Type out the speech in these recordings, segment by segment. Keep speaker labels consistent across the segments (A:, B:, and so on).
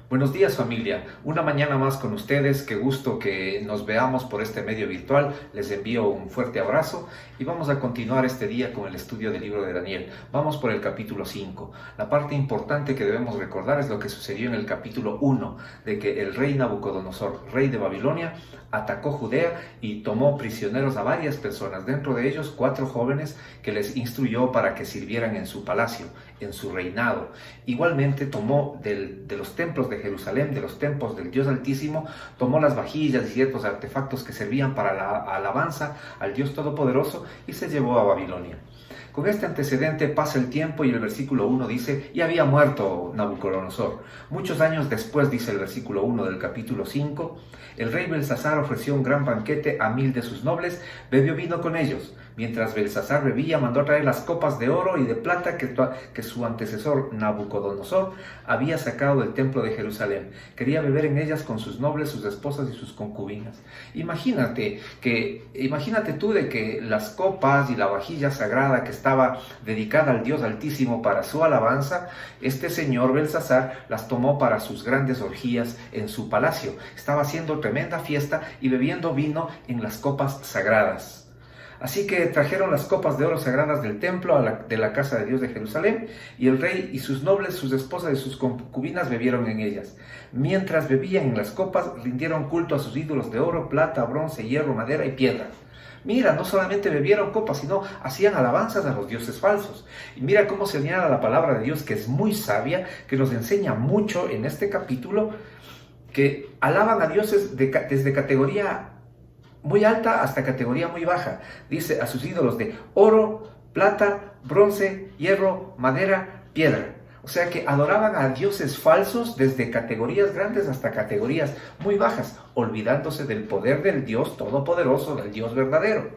A: Buenos días familia, una mañana más con ustedes, qué gusto que nos veamos por este medio virtual, les envío un fuerte abrazo y vamos a continuar este día con el estudio del libro de Daniel. Vamos por el capítulo 5. La parte importante que debemos recordar es lo que sucedió en el capítulo 1, de que el rey Nabucodonosor, rey de Babilonia, atacó Judea y tomó prisioneros a varias personas, dentro de ellos 4 jóvenes que les instruyó para que sirvieran en su palacio, en su reinado. Igualmente tomó de los templos de Jerusalén, de los templos del Dios Altísimo, tomó las vajillas y ciertos artefactos que servían para la alabanza al Dios Todopoderoso y se llevó a Babilonia. Con este antecedente pasa el tiempo y el versículo 1 dice, y había muerto Nabucodonosor. Muchos años después, dice el versículo 1 del capítulo 5, el rey Belsasar ofreció un gran banquete a 1000 de sus nobles, bebió vino con ellos. Mientras Belsasar bebía, mandó a traer las copas de oro y de plata que su antecesor Nabucodonosor había sacado del templo de Jerusalén. Quería beber en ellas con sus nobles, sus esposas y sus concubinas. Imagínate tú de que las copas y la vajilla sagrada que estaba dedicada al Dios Altísimo para su alabanza, este señor Belsasar las tomó para sus grandes orgías en su palacio. Estaba haciendo tremenda fiesta y bebiendo vino en las copas sagradas. Así que trajeron las copas de oro sagradas del templo de la casa de Dios de Jerusalén, y el rey y sus nobles, sus esposas y sus concubinas bebieron en ellas. Mientras bebían en las copas, rindieron culto a sus ídolos de oro, plata, bronce, hierro, madera y piedra. Mira, no solamente bebieron copas, sino hacían alabanzas a los dioses falsos. Y mira cómo se señala la palabra de Dios, que es muy sabia, que nos enseña mucho en este capítulo, que alaban a dioses desde categoría muy alta hasta categoría muy baja. Dice a sus ídolos de oro, plata, bronce, hierro, madera, piedra. O sea que adoraban a dioses falsos desde categorías grandes hasta categorías muy bajas, olvidándose del poder del Dios Todopoderoso, del Dios verdadero.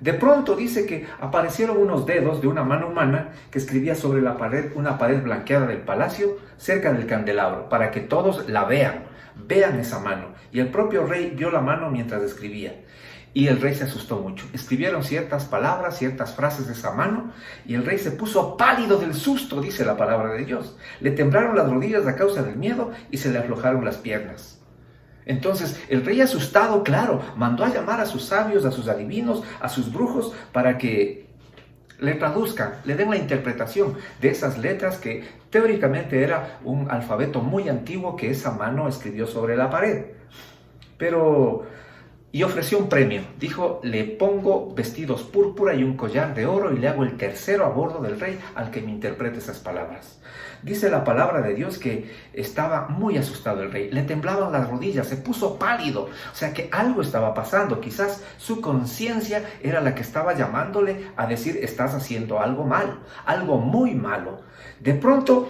A: De pronto dice que aparecieron unos dedos de una mano humana que escribía sobre la pared, una pared blanqueada del palacio, cerca del candelabro, para que todos la vean esa mano. Y el propio rey vio la mano mientras escribía. Y el rey se asustó mucho. Escribieron ciertas palabras, ciertas frases de esa mano, y el rey se puso pálido del susto, dice la palabra de Dios. Le temblaron las rodillas a causa del miedo y se le aflojaron las piernas. Entonces el rey, asustado, claro, mandó a llamar a sus sabios, a sus adivinos, a sus brujos, para que le traduzcan, le den la interpretación de esas letras que teóricamente era un alfabeto muy antiguo que esa mano escribió sobre la pared. Y ofreció un premio. Dijo, le pongo vestidos púrpura y un collar de oro y le hago el tercero a bordo del rey al que me interprete esas palabras. Dice la palabra de Dios que estaba muy asustado el rey. Le temblaban las rodillas, se puso pálido. O sea que algo estaba pasando. Quizás su conciencia era la que estaba llamándole a decir, estás haciendo algo mal, algo muy malo. De pronto,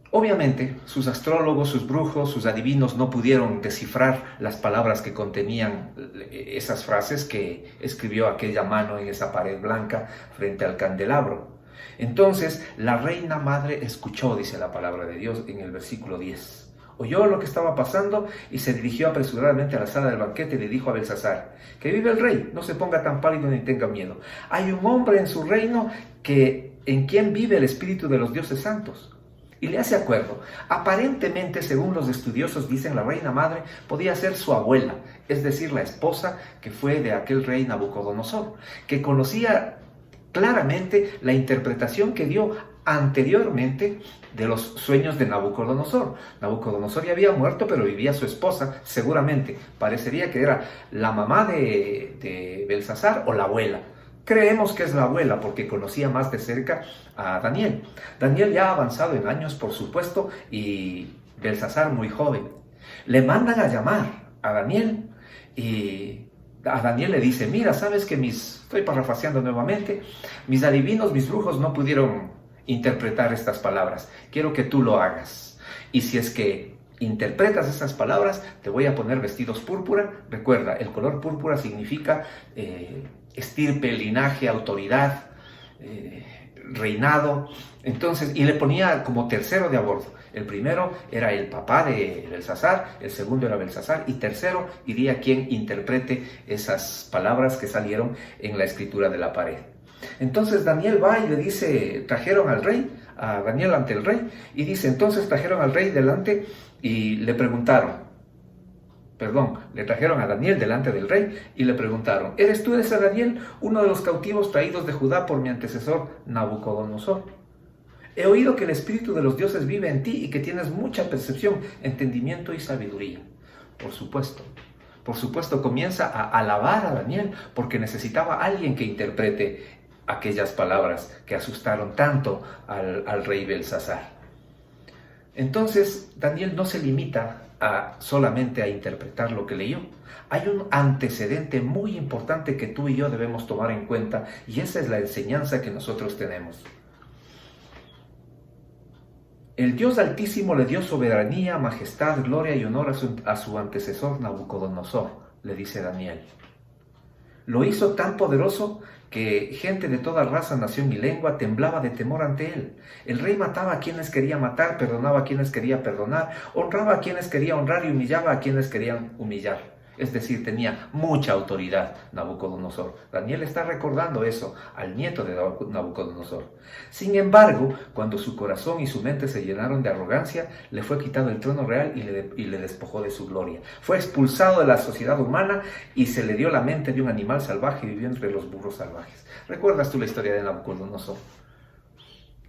A: obviamente, sus astrólogos, sus brujos, sus adivinos no pudieron descifrar las palabras que contenían esas frases que escribió aquella mano en esa pared blanca frente al candelabro. Entonces, la reina madre escuchó, dice la palabra de Dios en el versículo 10. Oyó lo que estaba pasando y se dirigió apresuradamente a la sala del banquete y le dijo a Belsasar, que vive el rey, no se ponga tan pálido ni tenga miedo. Hay un hombre en su reino en quien vive el espíritu de los dioses santos. Y le hace acuerdo. Aparentemente, según los estudiosos dicen, la reina madre podía ser su abuela, es decir, la esposa que fue de aquel rey Nabucodonosor, que conocía claramente la interpretación que dio anteriormente de los sueños de Nabucodonosor. Nabucodonosor ya había muerto, pero vivía su esposa, seguramente. Parecería que era la mamá de Belsasar o la abuela. Creemos que es la abuela porque conocía más de cerca a Daniel. Daniel ya avanzado en años, por supuesto, y Belsasar muy joven. Le mandan a llamar a Daniel y a Daniel le dice, mira, sabes que estoy parafraseando nuevamente, mis adivinos, mis brujos no pudieron interpretar estas palabras. Quiero que tú lo hagas. Y si es que interpretas esas palabras, te voy a poner vestidos púrpura. Recuerda, el color púrpura significa estirpe, linaje, autoridad, reinado. Entonces, y le ponía como tercero de a bordo. El primero era el papá de Belsasar, el segundo era Belsasar, y tercero iría quien interprete esas palabras que salieron en la escritura de la pared. Entonces Daniel va y le dice, trajeron al rey a Daniel ante el rey, y dice, entonces trajeron al rey delante y le trajeron a Daniel delante del rey y le preguntaron, ¿eres tú ese Daniel, uno de los cautivos traídos de Judá por mi antecesor Nabucodonosor? He oído que el espíritu de los dioses vive en ti y que tienes mucha percepción, entendimiento y sabiduría. Por supuesto comienza a alabar a Daniel porque necesitaba a alguien que interprete aquellas palabras que asustaron tanto al rey Belsasar. Entonces Daniel no se limita solamente a interpretar lo que leyó. Hay un antecedente muy importante que tú y yo debemos tomar en cuenta, y esa es la enseñanza que nosotros tenemos. El Dios Altísimo le dio soberanía, majestad, gloria y honor a su antecesor Nabucodonosor, le dice Daniel. Lo hizo tan poderoso que gente de toda raza, nación y lengua temblaba de temor ante él. El rey mataba a quienes quería matar, perdonaba a quienes quería perdonar, honraba a quienes quería honrar y humillaba a quienes querían humillar. Es decir, tenía mucha autoridad Nabucodonosor. Daniel está recordando eso al nieto de Nabucodonosor. Sin embargo, cuando su corazón y su mente se llenaron de arrogancia, le fue quitado el trono real y le despojó de su gloria. Fue expulsado de la sociedad humana y se le dio la mente de un animal salvaje y vivió entre los burros salvajes. ¿Recuerdas tú la historia de Nabucodonosor?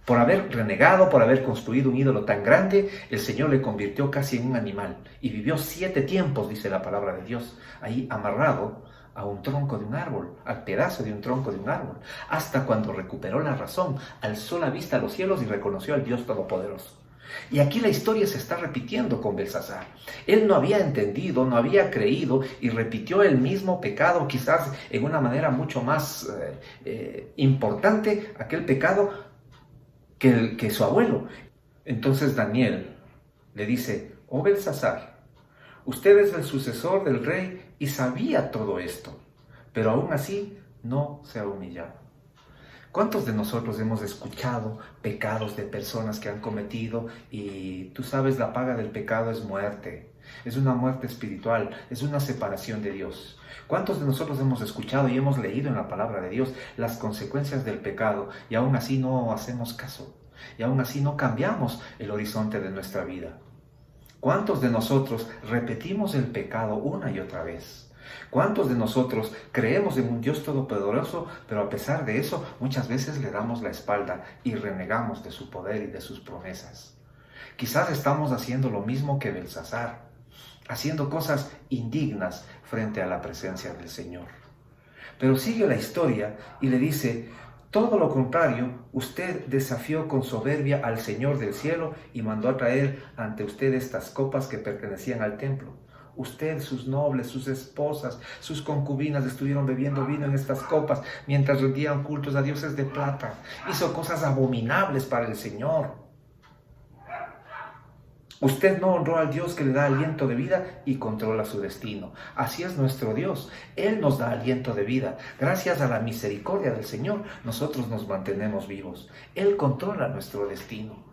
A: Por haber renegado, por haber construido un ídolo tan grande, el Señor le convirtió casi en un animal y vivió 7 tiempos, dice la palabra de Dios, ahí amarrado a un tronco de un árbol, al pedazo de un tronco de un árbol, hasta cuando recuperó la razón, alzó la vista a los cielos y reconoció al Dios Todopoderoso. Y aquí la historia se está repitiendo con Belsasar. Él no había entendido, no había creído y repitió el mismo pecado, quizás en una manera mucho más importante, aquel pecado que su abuelo. Entonces Daniel le dice, oh Belsasar, usted es el sucesor del rey y sabía todo esto, pero aún así no se ha humillado. ¿Cuántos de nosotros hemos escuchado pecados de personas que han cometido y tú sabes, la paga del pecado es muerte? Es una muerte espiritual, es una separación de Dios. ¿Cuántos de nosotros hemos escuchado y hemos leído en la palabra de Dios las consecuencias del pecado y aún así no hacemos caso? Y aún así no cambiamos el horizonte de nuestra vida. ¿Cuántos de nosotros repetimos el pecado una y otra vez? ¿Cuántos de nosotros creemos en un Dios todopoderoso, pero a pesar de eso muchas veces le damos la espalda y renegamos de su poder y de sus promesas? Quizás estamos haciendo lo mismo que Belsasar, haciendo cosas indignas frente a la presencia del Señor. Pero sigue la historia y le dice, todo lo contrario, usted desafió con soberbia al Señor del cielo y mandó a traer ante usted estas copas que pertenecían al templo. Usted, sus nobles, sus esposas, sus concubinas estuvieron bebiendo vino en estas copas mientras rendían cultos a dioses de plata. Hizo cosas abominables para el Señor. Usted no honró al Dios que le da aliento de vida y controla su destino. Así es nuestro Dios. Él nos da aliento de vida. Gracias a la misericordia del Señor, nosotros nos mantenemos vivos. Él controla nuestro destino.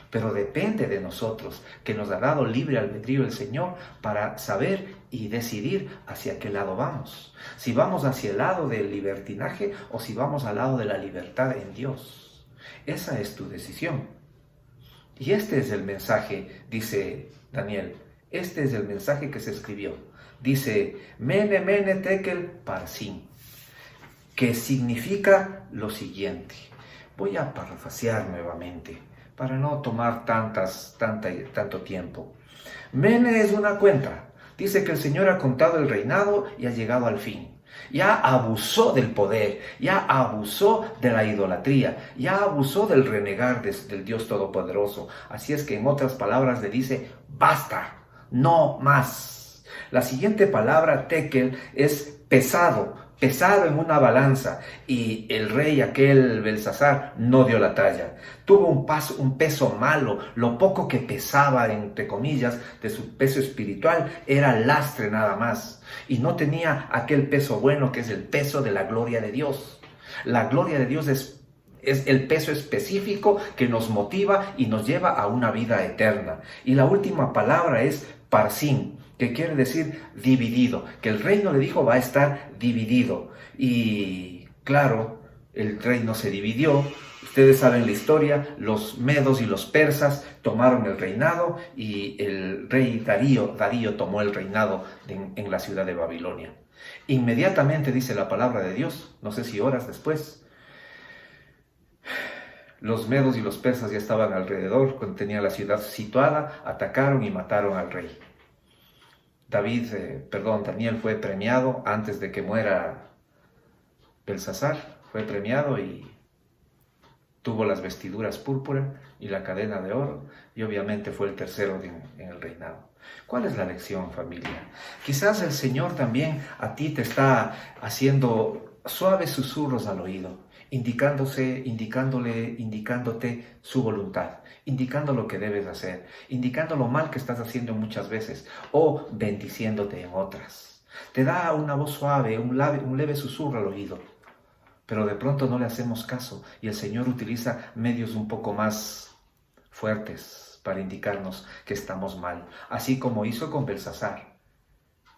A: Pero depende de nosotros, que nos ha dado libre albedrío el Señor para saber y decidir hacia qué lado vamos. Si vamos hacia el lado del libertinaje o si vamos al lado de la libertad en Dios. Esa es tu decisión. Y este es el mensaje, dice Daniel, este es el mensaje que se escribió. Dice, Mene, Mene, Tekel, Parsin, que significa lo siguiente. Voy a parafrasear nuevamente, para no tomar tanto tiempo. Mene es una cuenta. Dice que el Señor ha contado el reinado y ha llegado al fin. Ya abusó del poder, ya abusó de la idolatría, ya abusó del renegar del Dios Todopoderoso. Así es que en otras palabras le dice, basta, no más. La siguiente palabra, tekel, es pesado en una balanza, y el rey aquel Belsasar no dio la talla. Tuvo un peso malo. Lo poco que pesaba, entre comillas, de su peso espiritual era lastre nada más, y no tenía aquel peso bueno que es el peso de la gloria de Dios. La gloria de Dios es el peso específico que nos motiva y nos lleva a una vida eterna. Y la última palabra es parsin, que quiere decir dividido, que el reino, le dijo, va a estar dividido. Y claro, el reino se dividió. Ustedes saben la historia, los medos y los persas tomaron el reinado y el rey Darío tomó el reinado en la ciudad de Babilonia. Inmediatamente dice la palabra de Dios, no sé si horas después, los medos y los persas ya estaban alrededor, cuando tenía la ciudad situada, atacaron y mataron al rey. Daniel fue premiado antes de que muera Belsasar, fue premiado y tuvo las vestiduras púrpura y la cadena de oro, y obviamente fue el tercero en el reinado. ¿Cuál es la lección, familia? Quizás el Señor también a ti te está haciendo suaves susurros al oído, indicándote su voluntad, indicando lo que debes hacer, indicando lo mal que estás haciendo muchas veces o bendiciéndote en otras. Te da una voz suave, un leve susurro al oído, pero de pronto no le hacemos caso y el Señor utiliza medios un poco más fuertes para indicarnos que estamos mal, así como hizo con Belsasar.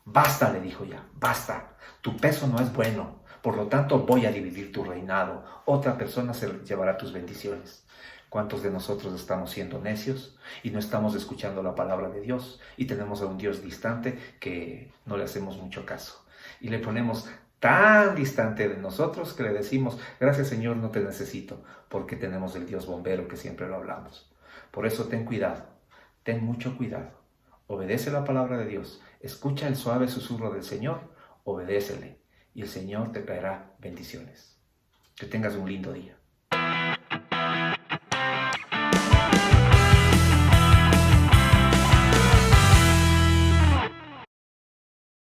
A: Basta, le dijo ya, basta, tu peso no es bueno. Por lo tanto, voy a dividir tu reinado. Otra persona se llevará tus bendiciones. ¿Cuántos de nosotros estamos siendo necios y no estamos escuchando la palabra de Dios? Y tenemos a un Dios distante que no le hacemos mucho caso. Y le ponemos tan distante de nosotros que le decimos, gracias Señor, no te necesito, porque tenemos el Dios bombero que siempre lo hablamos. Por eso ten cuidado, ten mucho cuidado. Obedece la palabra de Dios. Escucha el suave susurro del Señor, obedécele. Y el Señor te traerá bendiciones. Que tengas un lindo día.